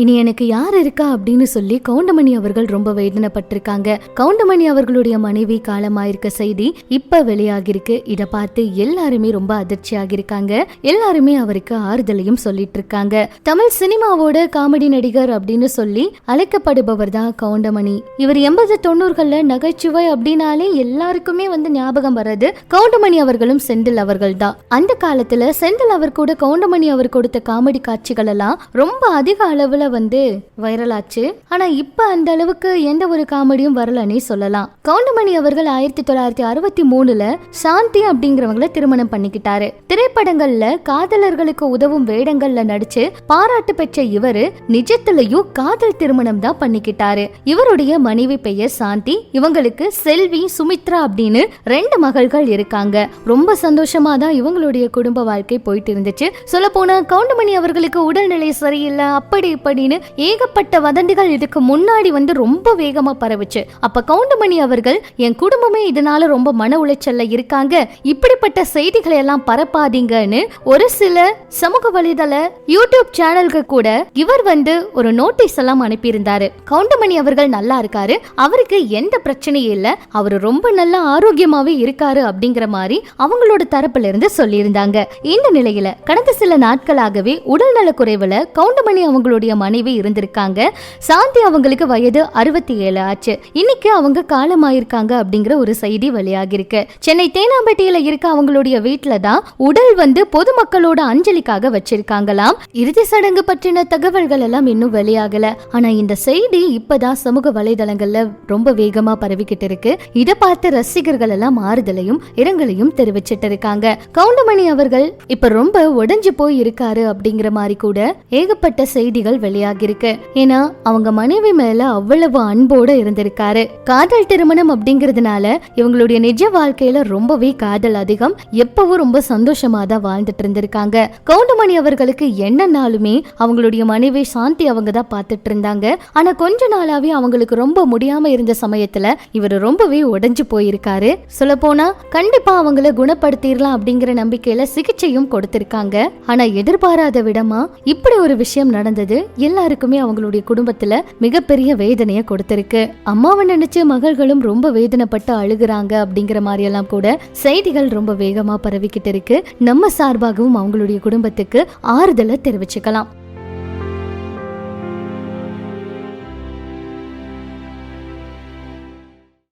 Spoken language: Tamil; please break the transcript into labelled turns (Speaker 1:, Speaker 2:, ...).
Speaker 1: இனி எனக்கு யார் இருக்கா அப்படின்னு சொல்லி கவுண்டமணி அவர்கள் ரொம்ப வேதனைப்பட்டிருக்காங்க. கவுண்டமணி அவர்களுடைய மனைவி காலமாயிருக்க செய்தி இப்ப வெளியாகிருக்கு. இத பார்த்து எல்லாருமே ரொம்ப அதிர்ச்சி ஆகிருக்காங்க. எல்லாருமே அவருக்கு ஆறுதலையும் சொல்லிட்டு இருக்காங்க. தமிழ் சினிமாவோட காமெடி நடிகர் அப்படின்னு சொல்லி அழைக்கப்படுபவர் தான் கவுண்டமணி. இவர் 80-90களில் நகைச்சுவை அப்படின்னாலே எல்லாருக்குமே ஞாபகம் வர்றது கவுண்டமணி அவர்களும் செந்தில் அவர்கள் தான். அந்த காலத்துல செந்தில் அவர் கூட கவுண்டமணி அவர் கொடுத்த காமெடி காட்சிகள் எல்லாம் ரொம்ப அதிக அளவுல வைரல் ஆச்சு. ஆனா இப்ப அந்த அளவுக்கு எந்த ஒரு காமெடியும் வரலன்னே சொல்லலாம். கவுண்டமணி அவர்கள் 1963ல சாந்தி அப்படிங்கிறவங்களை திருமணம் பண்ணிக்கிட்டாரு. திரைப்படங்கள்ல காதலர்களுக்கு உதவும் வேடங்கள்ல நடிச்சு பாராட்டு பெற்ற இவரு நிஜத்திலையும் காதல் திருமணம் தான் பண்ணிக்கிட்டாரு. இவருடைய மனைவி பெயர் சாந்தி. இவங்களுக்கு செல்வி, சுமித்ரா அப்படின்னு 2 மகள்கள் இருக்காங்க. ரொம்ப சந்தோஷமா தான் இவங்களுடைய குடும்ப வாழ்க்கை போயிட்டு இருந்துச்சு. சொல்ல போனா கவுண்டமணி அவர்களுக்கு உடல்நிலை சரியில்லை அப்படி இப்படின்னு ஏகப்பட்ட வதந்திகள் இதுக்கு முன்னாடி ரொம்ப வேகமா பரவுச்சு. அப்ப கவுண்டமணி அவர்கள் என் குடும்பமே இதனால ரொம்ப மன உளைச்சல்ல இருக்காங்க, இப்படிப்பட்ட செய்திகளை எல்லாம் பரப்பாதீங்கன்னு ஒரு சில சமூக வலைதள யூடியூப் சேனலுக்கு கூட இவர் ஒரு நோட்டீஸ் எல்லாம் அனுப்பியிருந்தாரு. கவுண்டமணி அவர்கள் நல்லா இருக்காரு, அவருக்கு எந்த பிரச்சனையும் இல்ல, அவரு ரொம்ப நல்லா ஆரோக்கியமாவே இருக்காரு அப்படிங்கிற மாதிரி அவங்களோட தரப்புல இருந்து சொல்லியிருந்தாங்க. இந்த நிலையில கடந்த சில நாட்களாகவே உடல்நல குறைவுல கவுண்டமணி அவங்களுடைய மனைவி இருந்திருக்காங்க. சாந்தி அவங்களுக்கு வயது 67 ஆச்சு. இன்னைக்கு அவங்க காலமாயிருக்காங்க அப்படிங்கிற ஒரு செய்தி வெளியாகிருக்கு. சென்னை தேனாம்பேட்டையில இருக்க அவங்களுடைய வீட்டுல தான் உடல் பொதுமக்களோட அஞ்சலிக்காக வச்சிருக்காங்களாம். இறுதி சடங்கு பற்றின தகவல்கள் எல்லாம் இன்னும் வெளியாகல. ஆனா இந்த செய்தி இப்பதான் சமூக வலைதளங்கள்ல ரொம்ப வேகமா பரவிக்கிட்டு இருக்கு. இதை பார்த்து ரசிகர்கள் எல்லாம் ஆறுதலையும் இரங்கலையும் தெரிவிச்சிட்டு இருக்காங்க. கவுண்டமணி அவர்கள் இப்ப ரொம்ப உடைஞ்சு போய் இருக்காரு அப்படிங்கிற மாதிரி கூட ஏகப்பட்ட செய்திகள் வெளியாகிருக்கு. ஏன்னா அவங்க மனைவி மேல அவ்வளவு அன்போட இருந்திருக்காரு. காதல் திருமணம் அப்படிங்கறதுனால இவங்களுடைய நிஜ வாழ்க்கையில ரொம்பவே காதல் அதிகம். எப்பவும் ரொம்ப சந்தோஷமா தான் வாழ்ந்துட்டு இருந்திருக்காங்க. கவுண்டமணி அவர்களுக்கு என்னன்னாலுமே அவங்களுடைய மனைவி சாந்தி அவங்க தான் பார்த்துட்டு இருந்தாங்க. ஆனா கொஞ்ச நாளாவே அவங்களுக்கு ரொம்ப முடியாம இருந்த சமயத்துல இவர் ரொம்பவே உடைஞ்சு போயிருக்காரு. சொல்ல போனா கண்டிப்பா அவங்கள குணப்படுத்திடலாம் அப்படிங்கிற நம்பிக்கையில சிகிச்சையும் கொடுத்திருக்காங்க. ஆனா எதிர்பாராத விடமா இப்படி ஒரு விஷயம் நடந்தது எல்லாருக்குமே அவங்களுடைய குடும்பத்துல மிகப்பெரிய வேதனையை கொடுத்திருக்கு. அம்மாவை நினைச்சு மகள்களும் ரொம்ப வேதனைப்பட்டு அழுகுறாங்க அப்படிங்கிற மாதிரி எல்லாம் கூட செய்திகள் ரொம்ப வேகமா பரவிக்கிட்டு இருக்கு. நம்ம சார்பாகவும் அவங்களுடைய குடும்பத்துக்கு ஆறுதலை தெரிவிச்சுக்கலாம்.